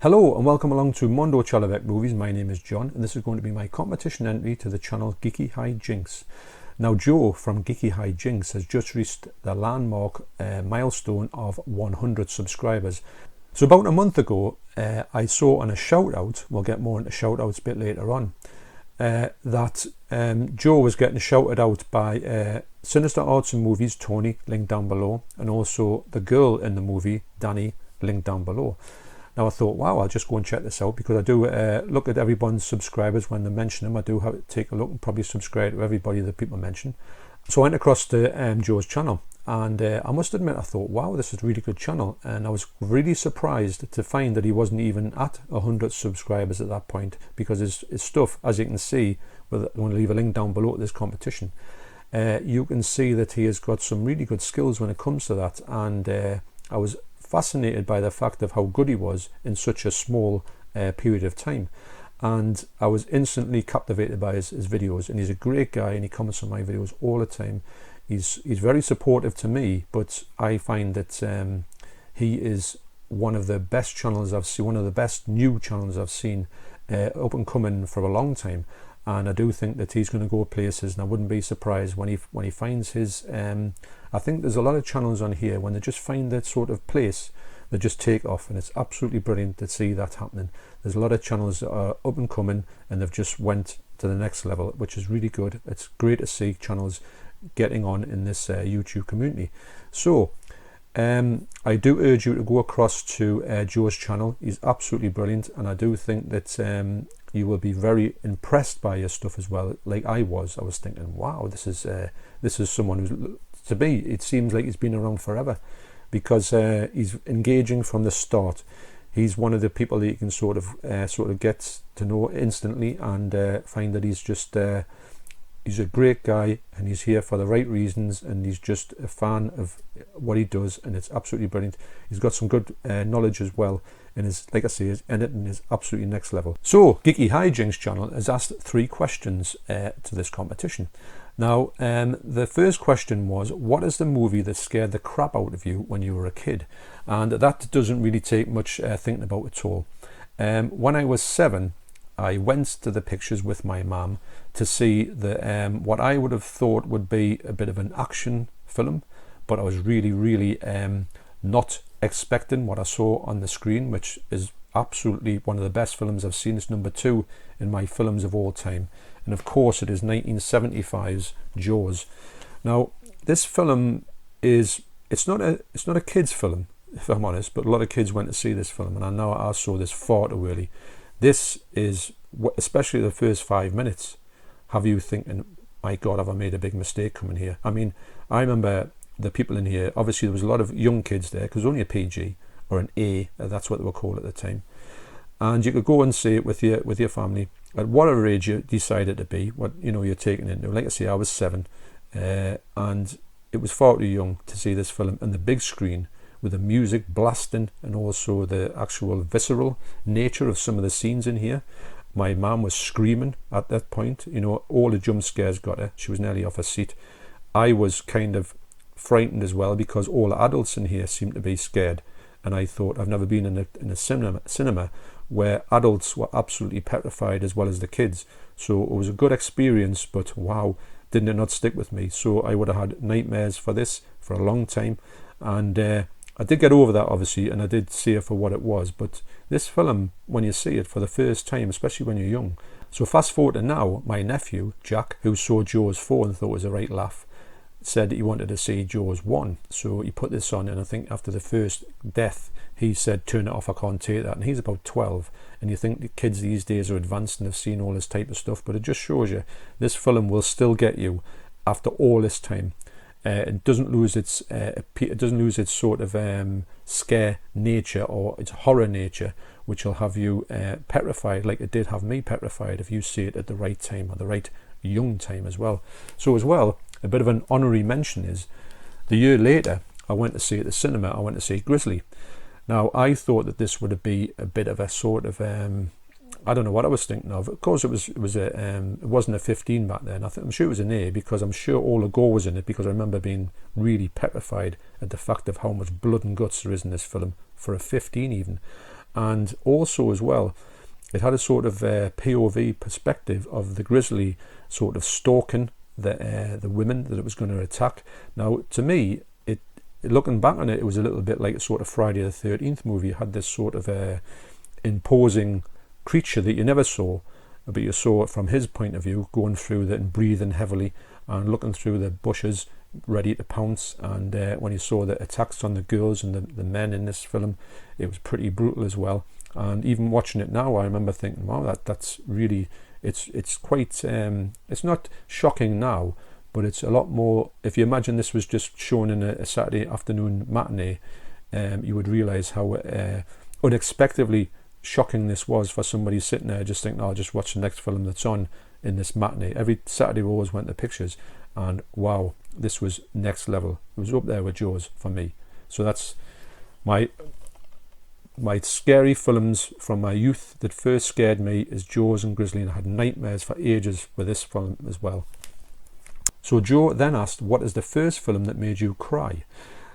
Hello and welcome along to Mondo Chalavec Movies. My name is John and this is going to be my competition entry to the channel GeekyHiJinx. Now Joe from GeekyHiJinx has just reached the landmark milestone of 100 subscribers. So about a month ago I saw on a shout out, we'll get more into shout outs a bit later on, that Joe was getting shouted out by Sinister Arts and Movies, Tony, link down below, and also the girl in the movie, Danny, link down below. Now I thought, wow, I'll just go and check this out because I do look at everyone's subscribers when they mention them. I do have to take a look and probably subscribe to everybody that people mention. So I went across to Joe's channel and I must admit I thought, wow, this is a really good channel, and I was really surprised to find that he wasn't even at 100 subscribers at that point, because his stuff, as you can see, I'm going to leave a link down below to this competition, you can see that he has got some really good skills when it comes to that, and I was fascinated by the fact of how good he was in such a small period of time, and I was instantly captivated by his videos. And he's a great guy and he comments on my videos all the time. He's very supportive to me, but I find that he is one of the best channels I've seen, one of the best new channels I've seen, up and coming for a long time. And I do think that he's going to go places, and I wouldn't be surprised when he finds his I think there's a lot of channels on here, when they just find that sort of place, they just take off, and it's absolutely brilliant to see that happening. There's a lot of channels that are up and coming and they've just went to the next level, which is really good. It's great to see channels getting on in this YouTube community. So I do urge you to go across to Joe's channel. He's absolutely brilliant, and I do think that you will be very impressed by his stuff as well. Like I was thinking, wow, this is someone who's, to me, it seems like he's been around forever, because he's engaging from the start. He's one of the people that you can sort of get to know instantly, and find that he's just he's a great guy, and he's here for the right reasons, and he's just a fan of what he does, and it's absolutely brilliant. He's got some good knowledge as well, and his, like I say, his editing is absolutely next level. So GeekyHiJinx channel has asked 3 questions to this competition. Now the first question was, what is the movie that scared the crap out of you when you were a kid? And that doesn't really take much thinking about at all. When I was 7, I went to the pictures with my mum to see the what I would have thought would be a bit of an action film, but I was really not expecting what I saw on the screen, which is absolutely one of the best films I've seen. It's number 2 in my films of all time, and of course it is 1975's Jaws. Now this film is, it's not a kids film, if I'm honest, but a lot of kids went to see this film, and I know I saw this far too early. This is, especially the first 5 minutes, have you thinking, my God, have I made a big mistake coming here? I mean, I remember the people in here, obviously there was a lot of young kids there, because only a PG or an A, that's what they were called at the time, and you could go and see it with your family at whatever age you decided to be, what you're taking into. Like I say, I was 7, and it was far too young to see this film on the big screen, with the music blasting and also the actual visceral nature of some of the scenes in here. My mum was screaming at that point. All the jump scares got her. She was nearly off her seat. I was kind of frightened as well, because all the adults in here seemed to be scared, and I thought, I've never been in a cinema where adults were absolutely petrified as well as the kids. So it was a good experience, but wow, didn't it not stick with me? So I would have had nightmares for this for a long time, and I did get over that, obviously, and I did see it for what it was. But this film, when you see it for the first time, especially when you're young. So fast forward to now, my nephew Jack, who saw Jaws 4 and thought it was a right laugh, said that he wanted to see Jaws 1, so he put this on, and I think after the first death he said, turn it off, I can't take that. And he's about 12, and you think the kids these days are advanced and have seen all this type of stuff, but it just shows you this film will still get you after all this time. It doesn't lose its sort of scare nature or its horror nature, which will have you petrified, like it did have me petrified, if you see it at the right time, or the right young time as well. So as well, a bit of an honorary mention is, the year later I went to see it at the cinema. I went to see Grizzly. Now I thought that this would be a bit of a sort of I don't know what I was thinking of. Of course, it wasn't a 15 back then. I'm sure it was an A, because I'm sure all the gore was in it, because I remember being really petrified at the fact of how much blood and guts there is in this film for a 15 even. and also as well, it had a sort of POV perspective of the grizzly sort of stalking the women that it was going to attack. Now, to me, looking back on it, it was a little bit like a sort of Friday the 13th movie. It had this sort of imposing creature that you never saw, but you saw it from his point of view, going through and breathing heavily and looking through the bushes, ready to pounce. And when you saw the attacks on the girls and the men in this film, it was pretty brutal as well. And even watching it now, I remember thinking, wow, that's really, it's quite, it's not shocking now, but it's a lot more. If you imagine this was just shown in a Saturday afternoon matinee, you would realise how unexpectedly shocking this was for somebody sitting there just thinking, I'll just watch the next film that's on in this matinee. Every Saturday we always went to pictures, and wow, this was next level. It was up there with Jaws for me. So that's my scary films from my youth that first scared me is Jaws and Grizzly, and I had nightmares for ages with this film as well. So Joe then asked, what is the first film that made you cry?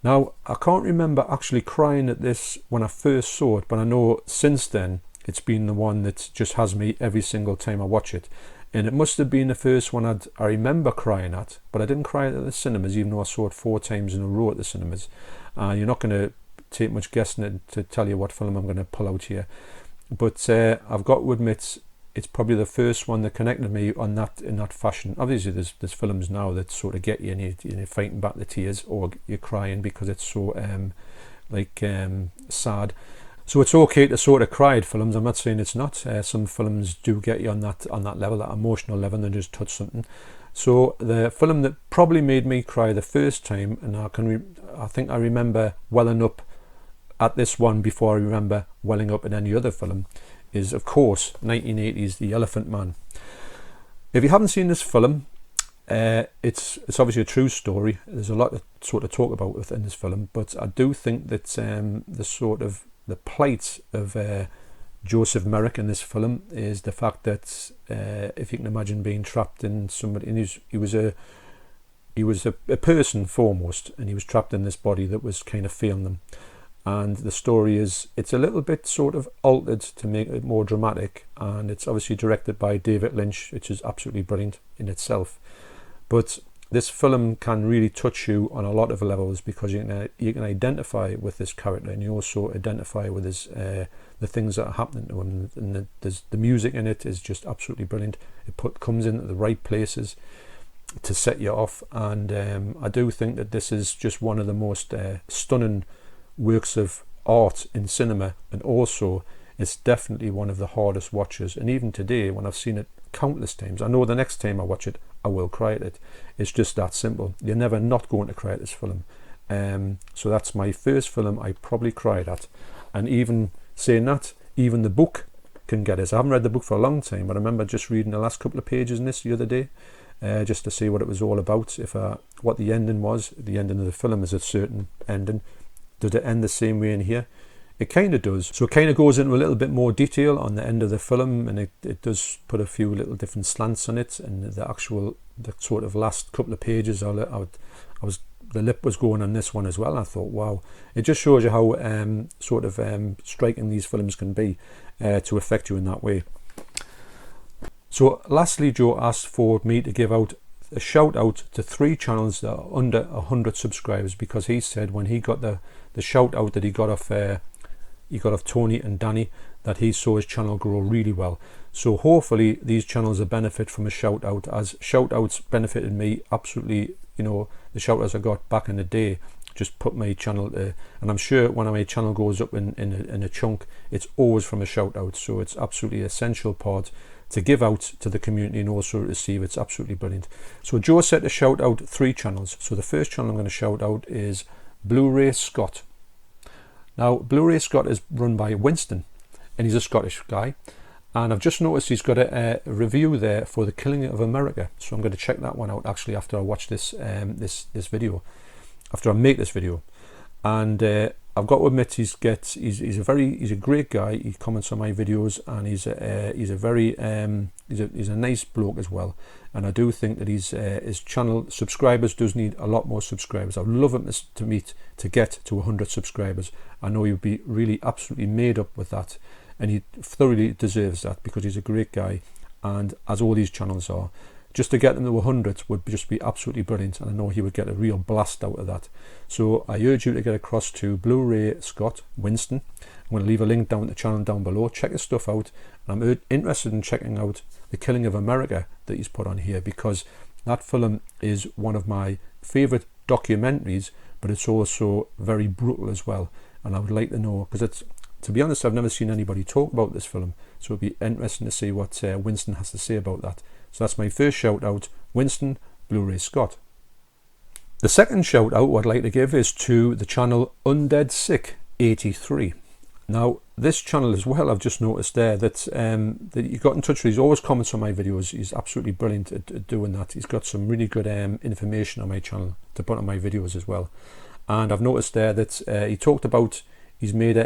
Now, I can't remember actually crying at this when I first saw it, but I know since then it's been the one that just has me every single time I watch it. And it must have been the first one I remember crying at, but I didn't cry at the cinemas, even though I saw it 4 times in a row at the cinemas. You're not going to take much guessing to tell you what film I'm going to pull out here. But I've got to admit, it's probably the first one that connected me in that fashion. Obviously, there's films now that sort of get you and you're fighting back the tears, or you're crying because it's so sad. So it's okay to sort of cry at films. I'm not saying it's not. Some films do get you on that level, that emotional level, and just touch something. So the film that probably made me cry the first time, and I think I remember welling up at this one before I remember welling up in any other film, is of course 1980's The Elephant Man. If you haven't seen this film, it's obviously a true story. There's a lot to sort of talk about within this film, but I do think that the plight of Joseph Merrick in this film is the fact that if you can imagine being trapped in somebody, and he was a person foremost, and he was trapped in this body that was kind of failing them. And the story it's a little bit sort of altered to make it more dramatic, and it's obviously directed by David Lynch, which is absolutely brilliant in itself. But this film can really touch you on a lot of levels, because you can identify with this character, and you also identify with his the things that are happening to him. And the music in it is just absolutely brilliant. It comes in at the right places to set you off, and I do think that this is just one of the most stunning works of art in cinema, and also it's definitely one of the hardest watches. And even today, when I've seen it countless times, I know the next time I watch it I will cry at it. It's just that simple. You're never not going to cry at this film. So that's my first film I probably cried at. And even saying that, even the book can get us. I haven't read the book for a long time, but I remember just reading the last couple of pages in this the other day, just to see what it was all about, what the ending was. The ending of the film is a certain ending. Did it end the same way in here? It kind of does. So it kind of goes into a little bit more detail on the end of the film, and it does put a few little different slants on it. And the sort of last couple of pages, the lip was going on this one as well. I thought, wow, it just shows you how striking these films can be to affect you in that way. So lastly, Joe asked for me to give out a shout out to 3 channels that are under 100 subscribers, because he said when he got the shout out that he got off Tony and Danny, that he saw his channel grow really well. So hopefully these channels will benefit from a shout out, as shout outs benefited me absolutely. The shout outs I got back in the day just put my channel and I'm sure when my channel goes up in a chunk, it's always from a shout out. So it's absolutely essential part to give out to the community and also receive. It's absolutely brilliant. So Joe said to shout out 3 channels. So the first channel I'm going to shout out is Blu Ray Scot. Now, Blu Ray Scot is run by Winston, and he's a Scottish guy. And I've just noticed he's got a review there for The Killing of America. So I'm going to check that one out actually after I watch this video, after I make this video. And I've got to admit he's a great guy. He comments on my videos, and he's a nice bloke as well. And I do think that his channel subscribers does need a lot more subscribers. I'd love him to get to 100 subscribers. I know he would be really absolutely made up with that, and he thoroughly deserves that because he's a great guy, and as all these channels are. Just to get them to 100 would just be absolutely brilliant, and I know he would get a real blast out of that. So I urge you to get across to Blu Ray Scot, Winston. I'm going to leave a link down to the channel down below. Check his stuff out, and I'm interested in checking out The Killing of America that he's put on here, because that film is one of my favourite documentaries, but it's also very brutal as well. And I would like to know, because to be honest, I've never seen anybody talk about this film, so it'd be interesting to see what Winston has to say about that. So that's my first shout out, Winston, Blu Ray Scot. The second shout out I'd like to give is to the channel Undead Sick83. Now this channel as well, I've just noticed there that he got in touch with. He's always comments on my videos. He's absolutely brilliant at doing that. He's got some really good information on my channel to put on my videos as well. And I've noticed there that he talked about, he's made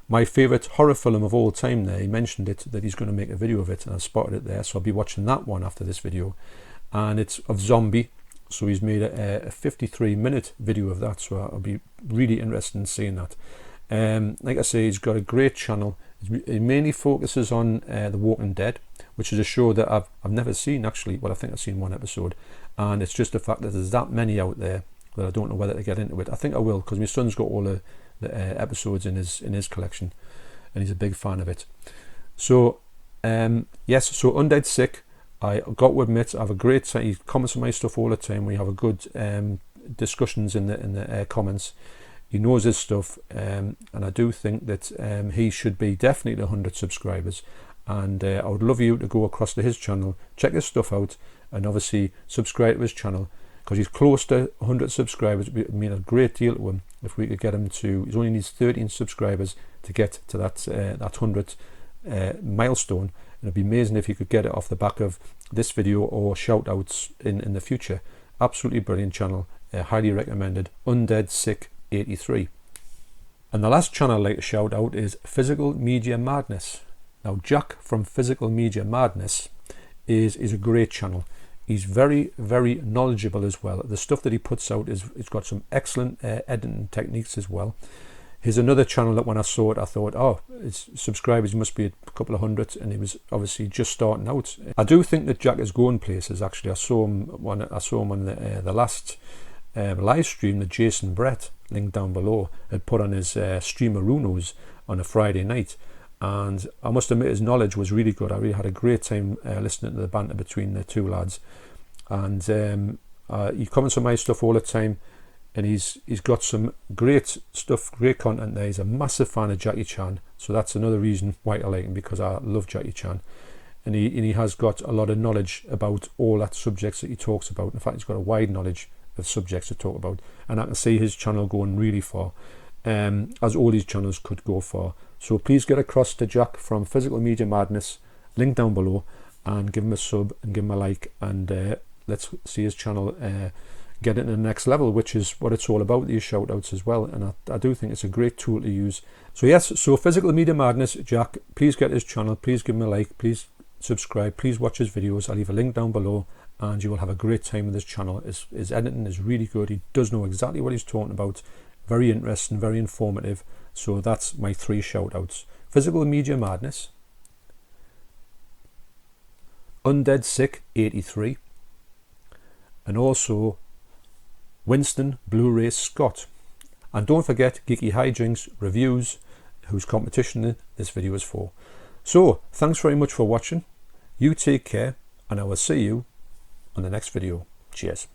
my favourite horror film of all time there. He mentioned it, that he's going to make a video of it, and I spotted it there, so I'll be watching that one after this video. And it's of zombie, so he's made a 53-minute video of that, so I'll be really interested in seeing that. Like I say, he's got a great channel. He mainly focuses on The Walking Dead, which is a show that I've never seen actually. Well, I think I've seen one episode, and it's just the fact that there's that many out there that I don't know whether to get into it. I think I will, because my son's got all the episodes in his collection, and he's a big fan of it. So yes, so Undead Sick, I got to admit, I have a great time. He comments on my stuff all the time. We have a good discussions in the comments. He knows his stuff, and I do think that he should be definitely 100 subscribers. And I would love you to go across to his channel, check his stuff out, and obviously subscribe to his channel, because he's close to 100 subscribers. It would mean a great deal to him if we could get him to. He only needs 13 subscribers to get to that 100 milestone. And it'd be amazing if he could get it off the back of this video or shout outs in the future. Absolutely brilliant channel, highly recommended. Undead Sick83. And the last channel I'd like to shout out is Physical Media Madness. Now Jack from Physical Media Madness is a great channel. He's very, very knowledgeable as well. The stuff that he puts out it's got some excellent editing techniques as well. Here's another channel that when I saw it, I thought, oh, his subscribers must be a couple of hundred, and he was obviously just starting out. I do think that Jack is going places. Actually, I saw him on the last live stream that Jason Brett, link down below, had put on his Streamerunos on a Friday night. And I must admit, his knowledge was really good. I really had a great time listening to the banter between the two lads. And he comments on my stuff all the time, and he's got some great stuff, great content there. He's a massive fan of Jackie Chan, so that's another reason why I like him, because I love Jackie Chan. And he has got a lot of knowledge about all that subjects that he talks about. In fact, he's got a wide knowledge of subjects to talk about, and I can see his channel going really far, as all these channels could go far. So please get across to Jack from Physical Media Madness, link down below, and give him a sub and give him a like, and let's see his channel get it to the next level, which is what it's all about, these shout outs as well. And I do think it's a great tool to use. So yes, so Physical Media Madness, Jack, please get his channel, please give him a like, please subscribe, please watch his videos. I'll leave a link down below, and you will have a great time with his channel. His editing is really good. He does know exactly what he's talking about. Very interesting, very informative. So that's my 3 shout outs. Physical Media Madness, Undead Sick83, and also Winston Blu Ray Scot. And don't forget GeekyHiJinx Reviews, whose competition this video is for. So thanks very much for watching. You take care, and I will see you on the next video. Cheers.